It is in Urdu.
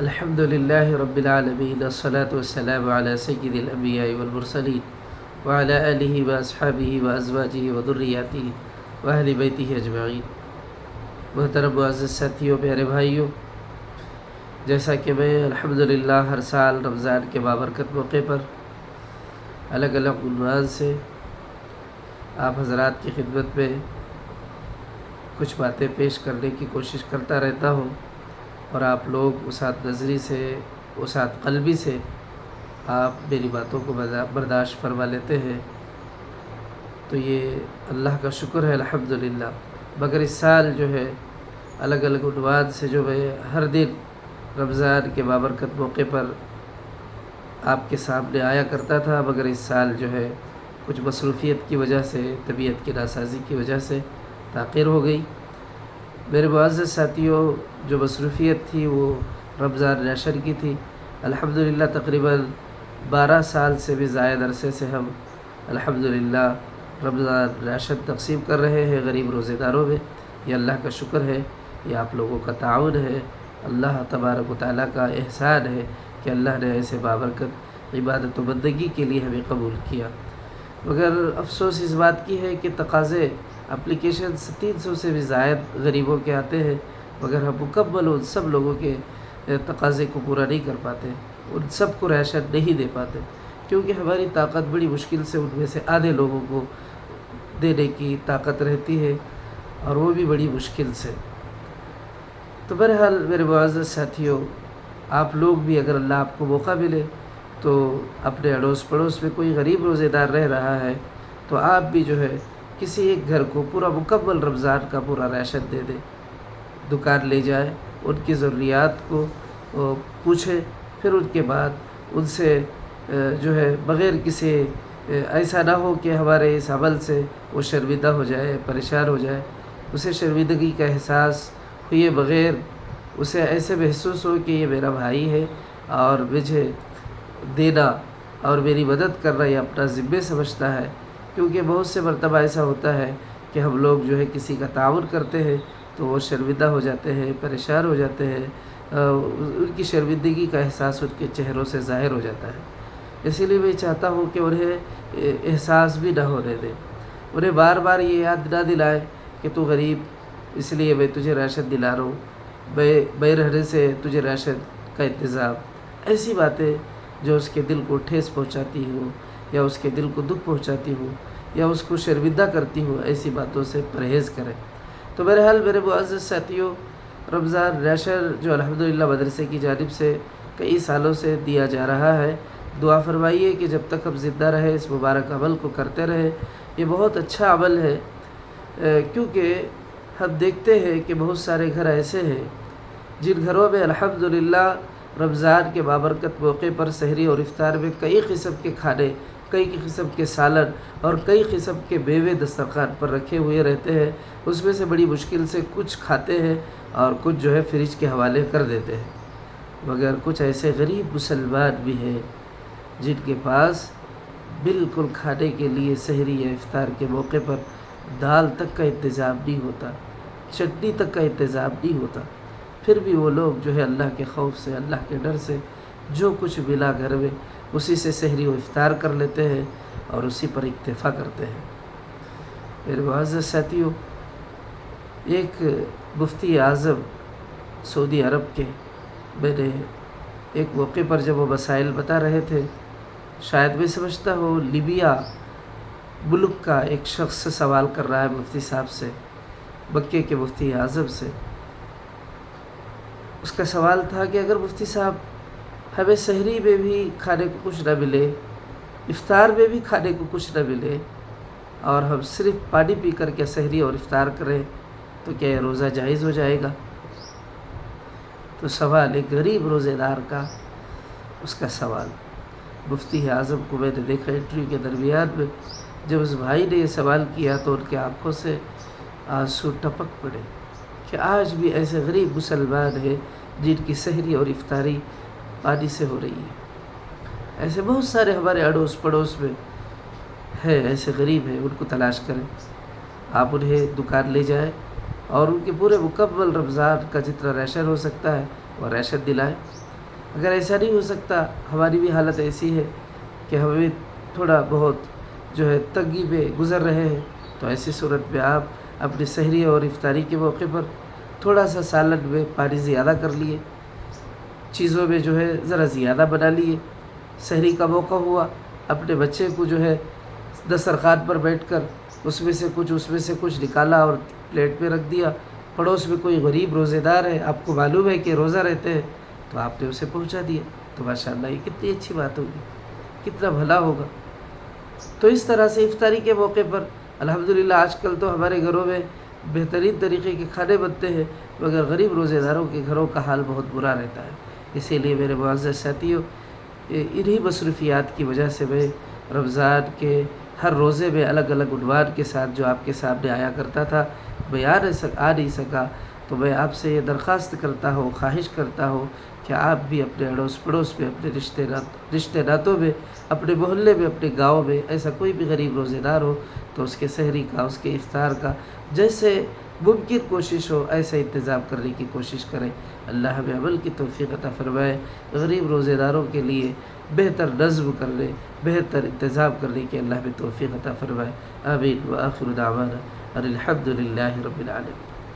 الحمد للہ رب العالمین والصلاة والسلام علی سید الانبیاء والمرسلین وعلی آلہ واصحابہ وازواجہ وذریاتہ واہل بیتہ اجمعین۔ محترم معزز ساتھیوں، پیارے بھائیوں، جیسا کہ میں الحمدللہ ہر سال رمضان کے بابرکت موقع پر الگ الگ عنوان سے آپ حضرات کی خدمت میں کچھ باتیں پیش کرنے کی کوشش کرتا رہتا ہوں، اور آپ لوگ وسعت نظری سے، وسعت قلبی سے آپ میری باتوں کو برداشت فرما لیتے ہیں، تو یہ اللہ کا شکر ہے الحمدللہ۔ مگر اس سال جو ہے الگ الگ عنوان سے جو میں ہر دن رمضان کے بابرکت موقع پر آپ کے سامنے آیا کرتا تھا، مگر اس سال جو ہے کچھ مصروفیت کی وجہ سے، طبیعت کی ناسازی کی وجہ سے تاخیر ہو گئی۔ میرے معزز ساتھیوں، جو مصروفیت تھی وہ رمضان ریشن کی تھی۔ الحمدللہ تقریباً 12 سال سے بھی زائد عرصے سے ہم الحمدللہ رمضان ریشن تقسیم کر رہے ہیں غریب روزے داروں میں۔ یہ اللہ کا شکر ہے، یہ آپ لوگوں کا تعاون ہے، اللہ تبارک و تعالیٰ کا احسان ہے کہ اللہ نے ایسے بابرکت عبادت و بندگی کے لیے ہمیں قبول کیا۔ مگر افسوس اس بات کی ہے کہ تقاضے اپلیکیشن 300 سے بھی زائد غریبوں کے آتے ہیں، مگر ہم مکمل ان سب لوگوں کے تقاضے کو پورا نہیں کر پاتے، ان سب کو ریشن نہیں دے پاتے، کیونکہ ہماری طاقت بڑی مشکل سے ان میں سے آدھے لوگوں کو دینے کی طاقت رہتی ہے، اور وہ بھی بڑی مشکل سے۔ تو بہرحال میرے معزز ساتھیوں، آپ لوگ بھی اگر اللہ آپ کو موقع ملے تو اپنے اڑوس پڑوس میں کوئی غریب روزے دار رہ رہا ہے تو آپ بھی جو ہے کسی ایک گھر کو پورا مکمل رمضان کا پورا ریشن دے دیں، دکان لے جائے، ان کی ضروریات کو پوچھے، پھر ان کے بعد ان سے جو ہے بغیر کسی ایسا نہ ہو کہ ہمارے اس عمل سے وہ شرمندہ ہو جائے، پریشان ہو جائے، اسے شرمندگی کا احساس ہوئے بغیر اسے ایسے محسوس ہو کہ یہ میرا بھائی ہے اور مجھے دینا اور میری مدد کرنا یہ اپنا ذمہ سمجھتا ہے۔ کیونکہ بہت سے مرتبہ ایسا ہوتا ہے کہ ہم لوگ جو ہے کسی کا تعاون کرتے ہیں تو وہ شرمندہ ہو جاتے ہیں، پریشان ہو جاتے ہیں، ان کی شرمندگی کا احساس ان کے چہروں سے ظاہر ہو جاتا ہے۔ اسی لیے میں چاہتا ہوں کہ انہیں احساس بھی نہ ہونے دیں، انہیں بار بار یہ یاد نہ دلائیں کہ تو غریب اس لیے میں تجھے ریشن دلا رہا ہوں، میں رہنے سے تجھے ریشن کا انتظام، ایسی باتیں جو اس کے دل کو ٹھیس پہنچاتی ہوں یا اس کے دل کو دکھ پہنچاتی ہوں یا اس کو شرمندہ کرتی ہوں، ایسی باتوں سے پرہیز کریں۔ تو بہرحال میرے معزز ساتھیوں، رمضان ریشن جو الحمدللہ مدرسے کی جانب سے کئی سالوں سے دیا جا رہا ہے، دعا فرمائیے کہ جب تک ہم زندہ رہے اس مبارک عمل کو کرتے رہے۔ یہ بہت اچھا عمل ہے، کیونکہ ہم دیکھتے ہیں کہ بہت سارے گھر ایسے ہیں جن گھروں میں الحمدللہ رمضان کے بابرکت موقع پر سحری اور افطار میں کئی قسم کے کھانے، کئی قسم کے سالن اور کئی قسم کے میوے دسترخوان پر رکھے ہوئے رہتے ہیں، اس میں سے بڑی مشکل سے کچھ کھاتے ہیں اور کچھ جو ہے فریج کے حوالے کر دیتے ہیں۔ مگر کچھ ایسے غریب مسلمان بھی ہیں جن کے پاس بالکل کھانے کے لیے سحری یا افطار کے موقع پر دال تک کا انتظام نہیں ہوتا، چٹنی تک کا انتظام نہیں ہوتا، پھر بھی وہ لوگ جو ہے اللہ کے خوف سے، اللہ کے ڈر سے جو کچھ ملا گھر میں اسی سے سحری و افطار کر لیتے ہیں اور اسی پر اکتفا کرتے ہیں۔ میرے معزز ساتھیوں، ایک مفتی اعظم سعودی عرب کے، میں نے ایک موقع پر جب وہ مسائل بتا رہے تھے، شاید میں سمجھتا ہوں لیبیا ملک کا ایک شخص سے سوال کر رہا ہے مفتی صاحب سے، مکے کے مفتی اعظم سے۔ اس کا سوال تھا کہ اگر مفتی صاحب ہمیں سحری میں بھی کھانے کو کچھ نہ ملے، افطار میں بھی کھانے کو کچھ نہ ملے، اور ہم صرف پانی پی کر کے سحری اور افطار کریں تو کیا یہ روزہ جائز ہو جائے گا؟ تو سوال ایک غریب روزے دار کا، اس کا سوال مفتی اعظم کو میں نے دیکھا انٹرویو کے درمیان میں، جب اس بھائی نے یہ سوال کیا تو ان کے آنکھوں سے آنسو ٹپک پڑے کہ آج بھی ایسے غریب مسلمان ہیں جن کی سحری اور افطاری پانی سے ہو رہی ہے۔ ایسے بہت سارے ہمارے اڑوس پڑوس میں ہے، ایسے غریب ہیں، ان کو تلاش کریں، آپ انہیں دکان لے جائیں اور ان کے پورے مکمل رمضان کا جتنا ریشن ہو سکتا ہے وہ ریشن دلائیں۔ اگر ایسا نہیں ہو سکتا، ہماری بھی حالت ایسی ہے کہ ہمیں تھوڑا بہت جو ہے تنگی پہ گزر رہے ہیں، تو ایسی صورت میں آپ اپنی سحری اور افطاری کے موقع پر تھوڑا سا سالن میں پانی زیادہ کر لیے، چیزوں میں جو ہے ذرا زیادہ بنا لیے۔ سحری کا موقع ہوا، اپنے بچے کو جو ہے دسترخوان پر بیٹھ کر اس میں سے کچھ نکالا اور پلیٹ میں رکھ دیا۔ پڑوس میں کوئی غریب روزے دار ہے، آپ کو معلوم ہے کہ روزہ رہتے ہیں، تو آپ نے اسے پہنچا دیا، تو ماشاءاللہ یہ کتنی اچھی بات ہوگی، کتنا بھلا ہوگا۔ تو اس طرح سے افطاری کے موقع پر الحمدللہ آج کل تو ہمارے گھروں میں بہترین طریقے کے کھانے بنتے ہیں، مگر غریب روزے داروں کے گھروں کا حال بہت برا رہتا ہے۔ اسی لیے میرے معزز ساتھیوں، انہی مصروفیات کی وجہ سے میں رمضان کے ہر روزے میں الگ الگ عنوان کے ساتھ جو آپ کے سامنے آیا کرتا تھا، میں آ نہیں سکا، تو میں آپ سے یہ درخواست کرتا ہوں، خواہش کرتا ہوں کہ آپ بھی اپنے اڑوس پڑوس میں، اپنے رشتے ناتوں میں، اپنے محلے میں، اپنے گاؤں میں ایسا کوئی بھی غریب روزے دار ہو تو اس کے سحری کا، اس کے افطار کا جیسے ممکن کوشش ہو ایسا انتظام کرنے کی کوشش کریں۔ اللہ ہمیں عمل کی توفیق عطا فرمائے، غریب روزے داروں کے لیے بہتر نظم کرنے، بہتر انتظام کرنے کی اللہ ہمیں توفیق عطا فرمائے۔ آمین وآخر دعوانا ان الحمد للہ رب العالمین۔